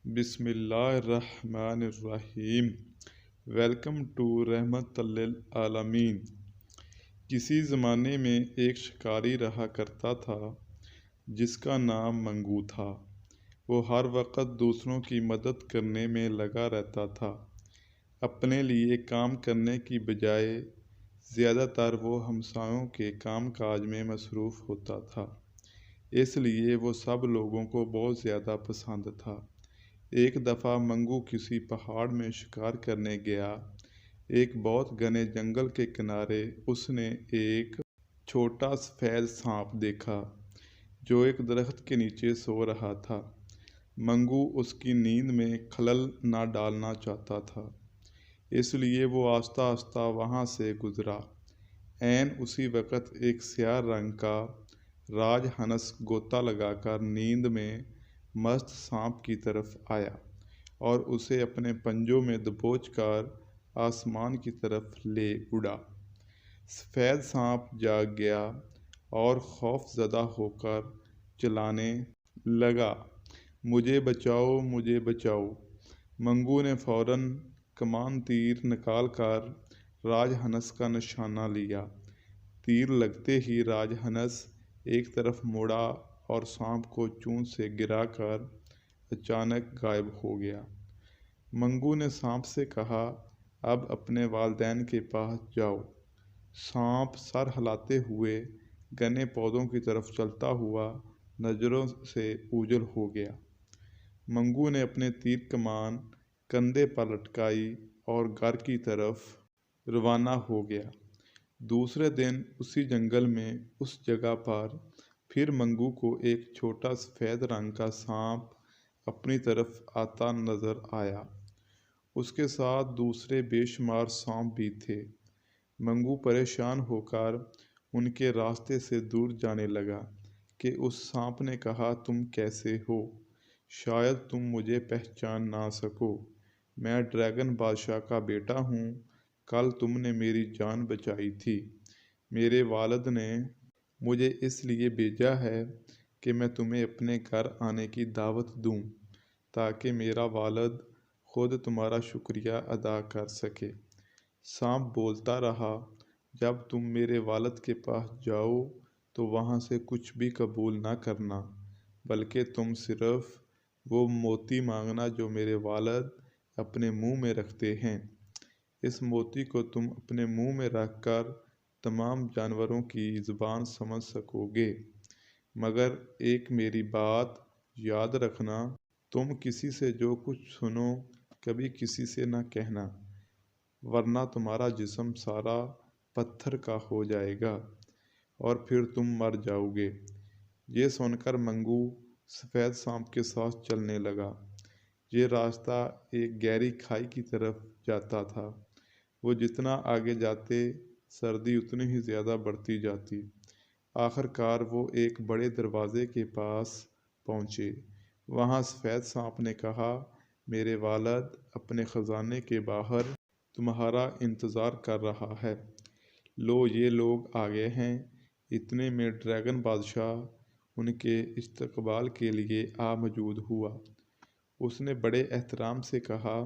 بسم اللہ الرحمن الرحیم۔ ویلکم ٹو رحمت للعالمین۔ کسی زمانے میں ایک شکاری رہا کرتا تھا جس کا نام منگو تھا۔ وہ ہر وقت دوسروں کی مدد کرنے میں لگا رہتا تھا۔ اپنے لیے کام کرنے کی بجائے زیادہ تر وہ ہمسایوں کے کام کاج میں مصروف ہوتا تھا، اس لیے وہ سب لوگوں کو بہت زیادہ پسند تھا۔ ایک دفعہ منگو کسی پہاڑ میں شکار کرنے گیا۔ ایک بہت گھنے جنگل کے کنارے اس نے ایک چھوٹا سفید سانپ دیکھا جو ایک درخت کے نیچے سو رہا تھا۔ منگو اس کی نیند میں خلل نہ ڈالنا چاہتا تھا، اس لیے وہ آہستہ آہستہ وہاں سے گزرا۔ عین اسی وقت ایک سیاہ رنگ کا راج ہنس غوطہ لگا کر نیند میں مست سانپ کی طرف آیا اور اسے اپنے پنجوں میں دبوچ کر آسمان کی طرف لے اڑا۔ سفید سانپ جاگ گیا اور خوف زدہ ہو کر چلانے لگا، مجھے بچاؤ، مجھے بچاؤ۔ منگو نے فوراً کمان تیر نکال کر راج ہنس کا نشانہ لیا۔ تیر لگتے ہی راج ہنس ایک طرف مڑا اور سانپ کو چونچ سے گرا کر اچانک غائب ہو گیا۔ منگو نے سانپ سے کہا، اب اپنے والدین کے پاس جاؤ۔ سانپ سر ہلاتے ہوئے گھنے پودوں کی طرف چلتا ہوا نظروں سے اوجھل ہو گیا۔ منگو نے اپنے تیر کمان کندھے پر لٹکائی اور گھر کی طرف روانہ ہو گیا۔ دوسرے دن اسی جنگل میں اس جگہ پر پھر منگو کو ایک چھوٹا سفید رنگ کا سانپ اپنی طرف آتا نظر آیا۔ اس کے ساتھ دوسرے بے شمار سانپ بھی تھے۔ منگو پریشان ہو کر ان کے راستے سے دور جانے لگا کہ اس سانپ نے کہا، تم کیسے ہو؟ شاید تم مجھے پہچان نہ سکو۔ میں ڈریگن بادشاہ کا بیٹا ہوں۔ کل تم نے میری جان بچائی تھی۔ میرے والد نے مجھے اس لیے بھیجا ہے کہ میں تمہیں اپنے گھر آنے کی دعوت دوں تاکہ میرا والد خود تمہارا شکریہ ادا کر سکے۔ سانپ بولتا رہا، جب تم میرے والد کے پاس جاؤ تو وہاں سے کچھ بھی قبول نہ کرنا، بلکہ تم صرف وہ موتی مانگنا جو میرے والد اپنے منہ میں رکھتے ہیں۔ اس موتی کو تم اپنے منہ میں رکھ کر تمام جانوروں کی زبان سمجھ سکو گے، مگر ایک میری بات یاد رکھنا، تم کسی سے جو کچھ سنو کبھی کسی سے نہ کہنا، ورنہ تمہارا جسم سارا پتھر کا ہو جائے گا اور پھر تم مر جاؤ گے۔ یہ سن کر منگو سفید سانپ کے ساتھ چلنے لگا۔ یہ راستہ ایک گہری کھائی کی طرف جاتا تھا۔ وہ جتنا آگے جاتے سردی اتنی ہی زیادہ بڑھتی جاتی۔ آخر کار وہ ایک بڑے دروازے کے پاس پہنچے۔ وہاں سفید سانپ نے کہا، میرے والد اپنے خزانے کے باہر تمہارا انتظار کر رہا ہے۔ لو، یہ لوگ آ گئے ہیں۔ اتنے میں ڈریگن بادشاہ ان کے استقبال کے لیے آ موجود ہوا۔ اس نے بڑے احترام سے کہا،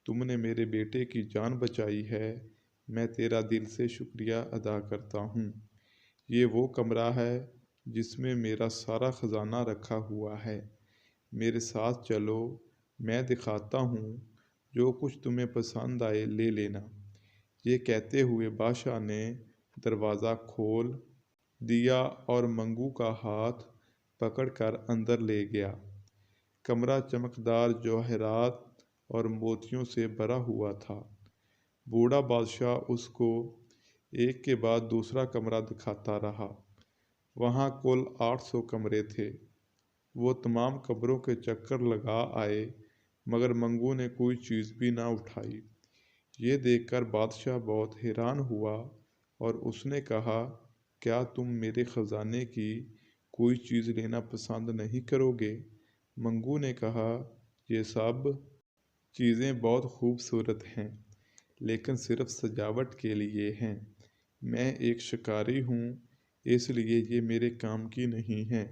تم نے میرے بیٹے کی جان بچائی ہے، میں تیرا دل سے شکریہ ادا کرتا ہوں۔ یہ وہ کمرہ ہے جس میں میرا سارا خزانہ رکھا ہوا ہے۔ میرے ساتھ چلو، میں دکھاتا ہوں، جو کچھ تمہیں پسند آئے لے لینا۔ یہ کہتے ہوئے بادشاہ نے دروازہ کھول دیا اور منگو کا ہاتھ پکڑ کر اندر لے گیا۔ کمرہ چمکدار جواہرات اور موتیوں سے بھرا ہوا تھا۔ بوڑھا بادشاہ اس کو ایک کے بعد دوسرا کمرہ دکھاتا رہا۔ وہاں کل 800 کمرے تھے۔ وہ تمام کمروں کے چکر لگا آئے، مگر منگو نے کوئی چیز بھی نہ اٹھائی۔ یہ دیکھ کر بادشاہ بہت حیران ہوا اور اس نے کہا، کیا تم میرے خزانے کی کوئی چیز لینا پسند نہیں کرو گے؟ منگو نے کہا، یہ سب چیزیں بہت خوبصورت ہیں، لیکن صرف سجاوٹ کے لیے ہیں۔ میں ایک شکاری ہوں، اس لیے یہ میرے کام کی نہیں ہیں۔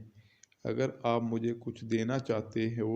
اگر آپ مجھے کچھ دینا چاہتے ہو